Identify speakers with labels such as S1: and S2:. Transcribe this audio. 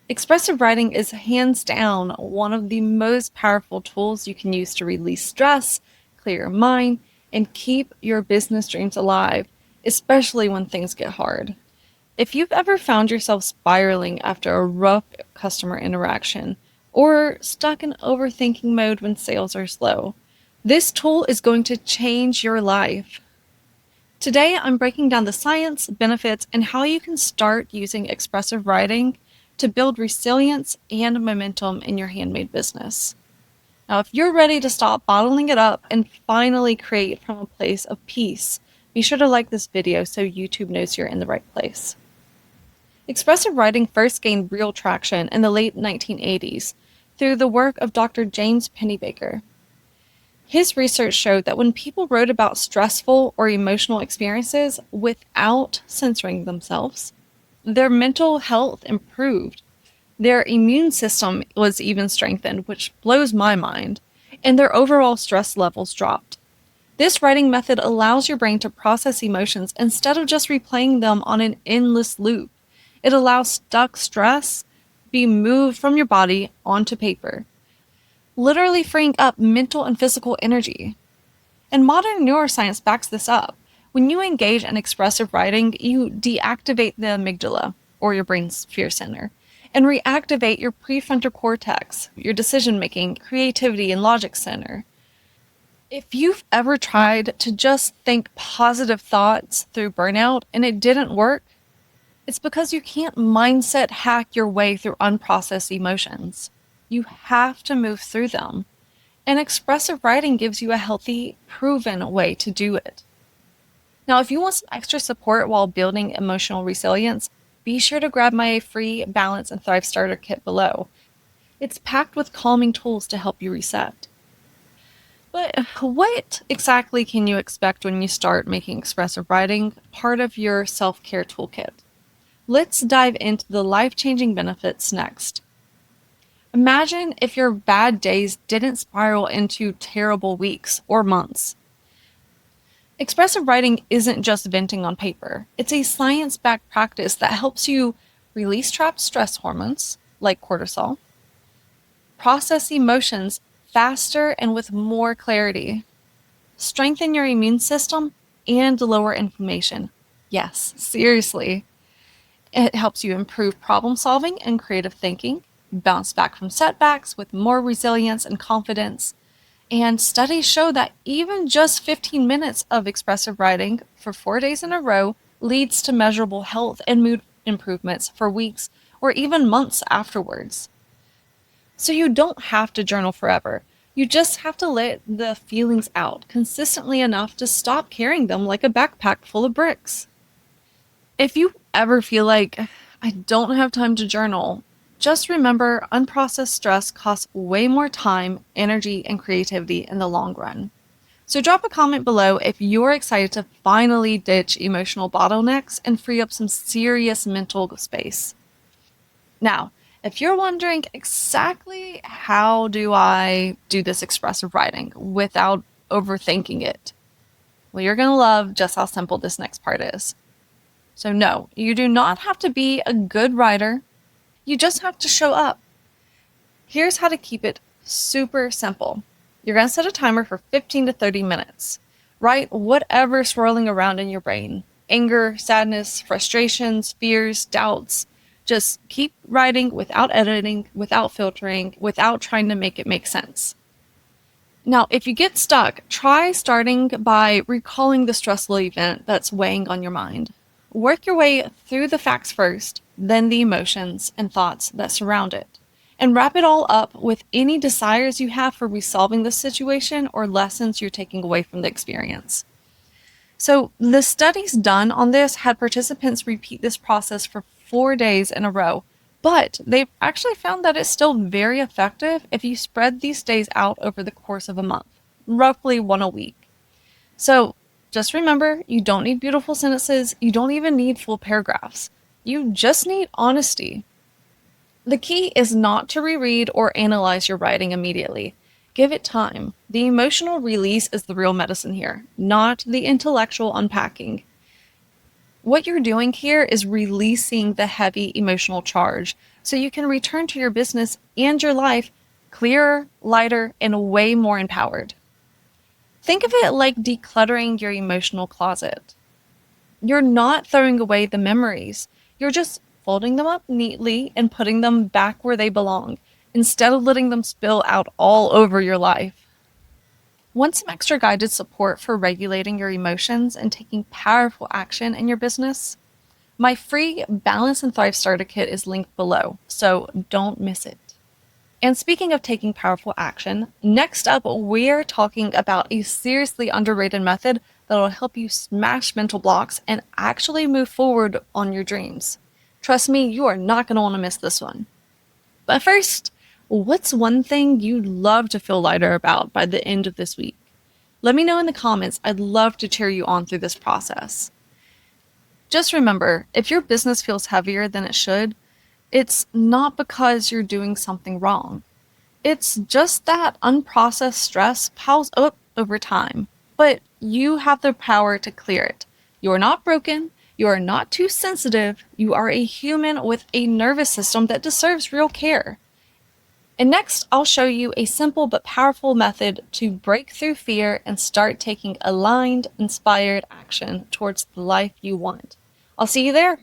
S1: Expressive writing is hands down one of the most powerful tools you can use to release stress, clear your mind, and keep your business dreams alive, especially when things get hard. If you've ever found yourself spiraling after a rough customer interaction, or stuck in overthinking mode when sales are slow, this tool is going to change your life. Today, I'm breaking down the science, benefits, and how you can start using expressive writing to build resilience and momentum in your handmade business. Now, if you're ready to stop bottling it up and finally create from a place of peace, be sure to like this video so YouTube knows you're in the right place. Expressive writing first gained real traction in the late 1980s through the work of Dr. James Pennebaker. His research showed that when people wrote about stressful or emotional experiences without censoring themselves, their mental health improved. Their immune system was even strengthened, which blows my mind, and their overall stress levels dropped. This writing method allows your brain to process emotions instead of just replaying them on an endless loop. It allows stuck stress be moved from your body onto paper, literally freeing up mental and physical energy. And modern neuroscience backs this up. When you engage in expressive writing, you deactivate the amygdala, or your brain's fear center, and reactivate your prefrontal cortex, your decision-making, creativity, and logic center. If you've ever tried to just think positive thoughts through burnout and it didn't work, it's because you can't mindset hack your way through unprocessed emotions. You have to move through them. And expressive writing gives you a healthy, proven way to do it. Now, if you want some extra support while building emotional resilience, be sure to grab my free Balance and Thrive Starter Kit below. It's packed with calming tools to help you reset. But what exactly can you expect when you start making expressive writing part of your self-care toolkit? Let's dive into the life-changing benefits next. Imagine if your bad days didn't spiral into terrible weeks or months. Expressive writing isn't just venting on paper. It's a science-backed practice that helps you release trapped stress hormones, like cortisol, process emotions faster and with more clarity, strengthen your immune system, and lower inflammation. Yes, seriously. It helps you improve problem solving and creative thinking, bounce back from setbacks with more resilience and confidence. And studies show that even just 15 minutes of expressive writing for 4 days in a row leads to measurable health and mood improvements for weeks or even months afterwards. So you don't have to journal forever. You just have to let the feelings out consistently enough to stop carrying them like a backpack full of bricks. If you ever feel like, I don't have time to journal, just remember unprocessed stress costs way more time, energy, and creativity in the long run. So drop a comment below if you're excited to finally ditch emotional bottlenecks and free up some serious mental space. Now, if you're wondering exactly how do I do this expressive writing without overthinking it, well, you're going to love just how simple this next part is. So no, you do not have to be a good writer. You just have to show up. Here's how to keep it super simple. You're going to set a timer for 15 to 30 minutes. Write whatever's swirling around in your brain. Anger, sadness, frustrations, fears, doubts. Just keep writing without editing, without filtering, without trying to make it make sense. Now, if you get stuck, try starting by recalling the stressful event that's weighing on your mind. Work your way through the facts first, then the emotions and thoughts that surround it, and wrap it all up with any desires you have for resolving the situation or lessons you're taking away from the experience. So the studies done on this had participants repeat this process for 4 days in a row, but they've actually found that it's still very effective if you spread these days out over the course of a month, roughly one a week. So just remember, you don't need beautiful sentences. You don't even need full paragraphs. You just need honesty. The key is not to reread or analyze your writing immediately. Give it time. The emotional release is the real medicine here, not the intellectual unpacking. What you're doing here is releasing the heavy emotional charge so you can return to your business and your life clearer, lighter, and way more empowered. Think of it like decluttering your emotional closet. You're not throwing away the memories, you're just folding them up neatly and putting them back where they belong, instead of letting them spill out all over your life. Want some extra guided support for regulating your emotions and taking powerful action in your business? My free Balance and Thrive Starter Kit is linked below, so don't miss it. And speaking of taking powerful action, next up, we're talking about a seriously underrated method that will help you smash mental blocks and actually move forward on your dreams. Trust me, you are not going to want to miss this one. But first, what's one thing you'd love to feel lighter about by the end of this week? Let me know in the comments. I'd love to cheer you on through this process. Just remember, if your business feels heavier than it should, it's not because you're doing something wrong. It's just that unprocessed stress piles up over time, but you have the power to clear it. You are not broken. You are not too sensitive. You are a human with a nervous system that deserves real care. And next, I'll show you a simple but powerful method to break through fear and start taking aligned, inspired action towards the life you want. I'll see you there.